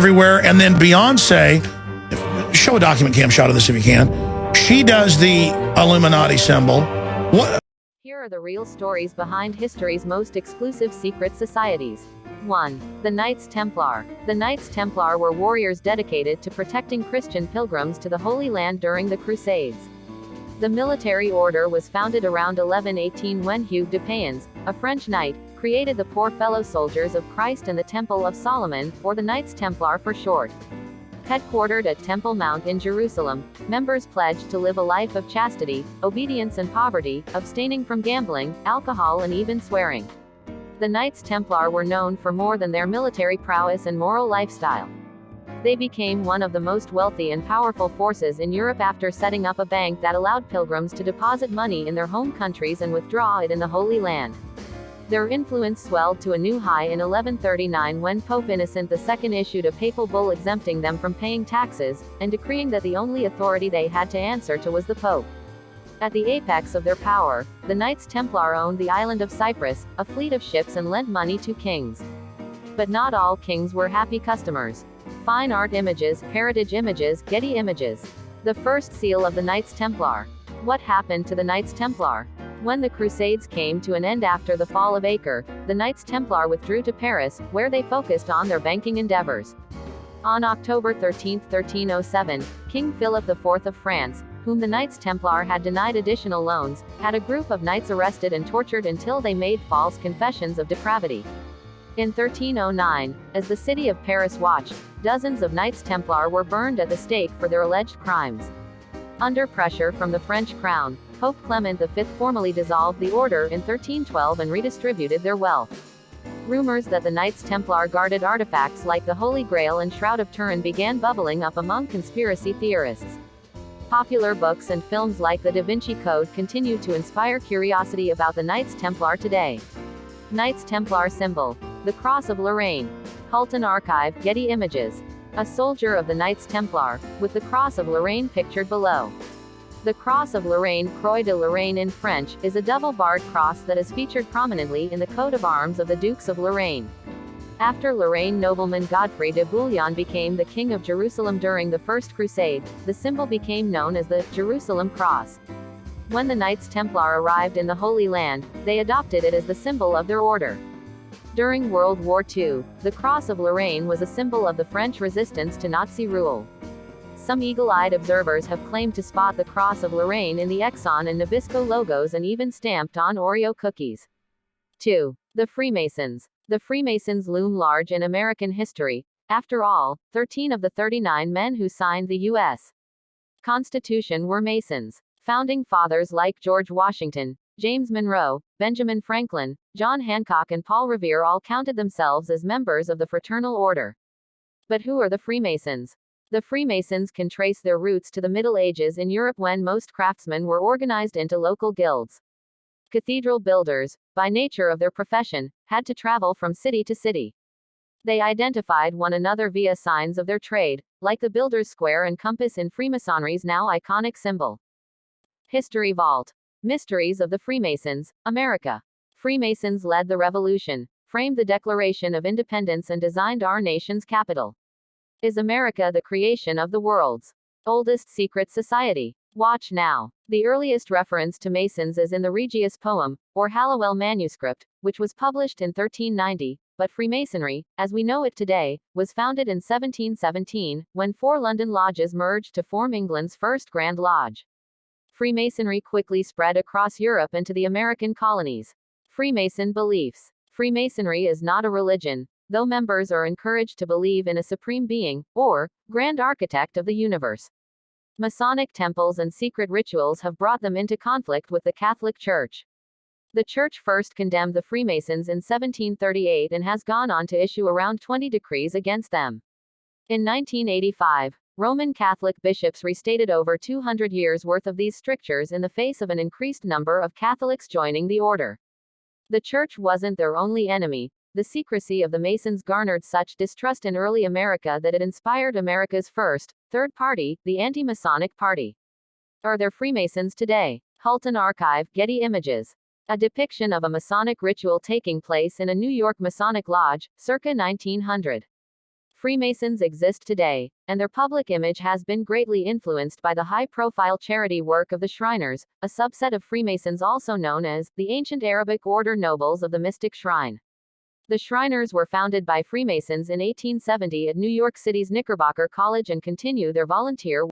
everywhere. And then Beyonce, show a document cam shot of this if you can. She does the Illuminati symbol. What? Here are the real stories behind history's most exclusive secret societies. 1. The Knights Templar. The Knights Templar were warriors dedicated to protecting Christian pilgrims to the Holy Land during the Crusades. The military order was founded around 1118 when Hugh de Payens, a French knight, created the Poor Fellow Soldiers of Christ and the Temple of Solomon, or the Knights Templar for short. Headquartered at Temple Mount in Jerusalem, members pledged to live a life of chastity, obedience and poverty, abstaining from gambling, alcohol and even swearing. The Knights Templar were known for more than their military prowess and moral lifestyle. They became one of the most wealthy and powerful forces in Europe after setting up a bank that allowed pilgrims to deposit money in their home countries and withdraw it in the Holy Land. Their influence swelled to a new high in 1139 when Pope Innocent II issued a papal bull exempting them from paying taxes, and decreeing that the only authority they had to answer to was the Pope. At the apex of their power, the Knights Templar owned the island of Cyprus, a fleet of ships and lent money to kings. But not all kings were happy customers. Fine art images, heritage images, Getty images. The first seal of the Knights Templar. What happened to the Knights Templar? When the Crusades came to an end after the fall of Acre, the Knights Templar withdrew to Paris, where they focused on their banking endeavors. On October 13, 1307, King Philip IV of France, whom the Knights Templar had denied additional loans, had a group of knights arrested and tortured until they made false confessions of depravity. In 1309, as the city of Paris watched, dozens of Knights Templar were burned at the stake for their alleged crimes. Under pressure from the French crown, Pope Clement V formally dissolved the order in 1312 and redistributed their wealth. Rumors that the Knights Templar guarded artifacts like the Holy Grail and Shroud of Turin began bubbling up among conspiracy theorists. Popular books and films like The Da Vinci Code continue to inspire curiosity about the Knights Templar today. Knights Templar symbol. The Cross of Lorraine. Halton Archive, Getty Images. A soldier of the Knights Templar, with the Cross of Lorraine pictured below. The Cross of Lorraine, Croix de Lorraine in French, is a double-barred cross that is featured prominently in the coat of arms of the Dukes of Lorraine. After Lorraine nobleman Godfrey de Bouillon became the King of Jerusalem during the First Crusade, the symbol became known as the Jerusalem Cross. When the Knights Templar arrived in the Holy Land, they adopted it as the symbol of their order. During World War II, the Cross of Lorraine was a symbol of the French resistance to Nazi rule. Some eagle-eyed observers have claimed to spot the Cross of Lorraine in the Exxon and Nabisco logos and even stamped on Oreo cookies. 2. The Freemasons. The Freemasons loom large in American history. After all, 13 of the 39 men who signed the U.S. Constitution were Masons. Founding fathers like George Washington, James Monroe, Benjamin Franklin, John Hancock and Paul Revere all counted themselves as members of the fraternal order. But who are the Freemasons? The Freemasons can trace their roots to the Middle Ages in Europe when most craftsmen were organized into local guilds. Cathedral builders, by nature of their profession, had to travel from city to city. They identified one another via signs of their trade, like the builder's square and compass in Freemasonry's now iconic symbol. History Vault. Mysteries of the Freemasons, America. Freemasons led the revolution, framed the Declaration of Independence and designed our nation's capital. Is America the creation of the world's oldest secret society? Watch now. The earliest reference to Masons is in the Regius poem, or Halliwell manuscript, which was published in 1390, but Freemasonry, as we know it today, was founded in 1717, when 4 London lodges merged to form England's first Grand Lodge. Freemasonry quickly spread across Europe and to the American colonies. Freemason beliefs. Freemasonry is not a religion, though members are encouraged to believe in a supreme being, or grand architect of the universe. Masonic temples and secret rituals have brought them into conflict with the Catholic Church. The Church first condemned the Freemasons in 1738 and has gone on to issue around 20 decrees against them. In 1985, Roman Catholic bishops restated over 200 years' worth of these strictures in the face of an increased number of Catholics joining the order. The Church wasn't their only enemy. The secrecy of the Masons garnered such distrust in early America that it inspired America's first, third party, the Anti-Masonic Party. Are there Freemasons today? Halton Archive, Getty Images. A depiction of a Masonic ritual taking place in a New York Masonic lodge, circa 1900. Freemasons exist today, and their public image has been greatly influenced by the high-profile charity work of the Shriners, a subset of Freemasons also known as the ancient Arabic order nobles of the mystic shrine. The Shriners were founded by Freemasons in 1870 at New York City's Knickerbocker College and continue their volunteer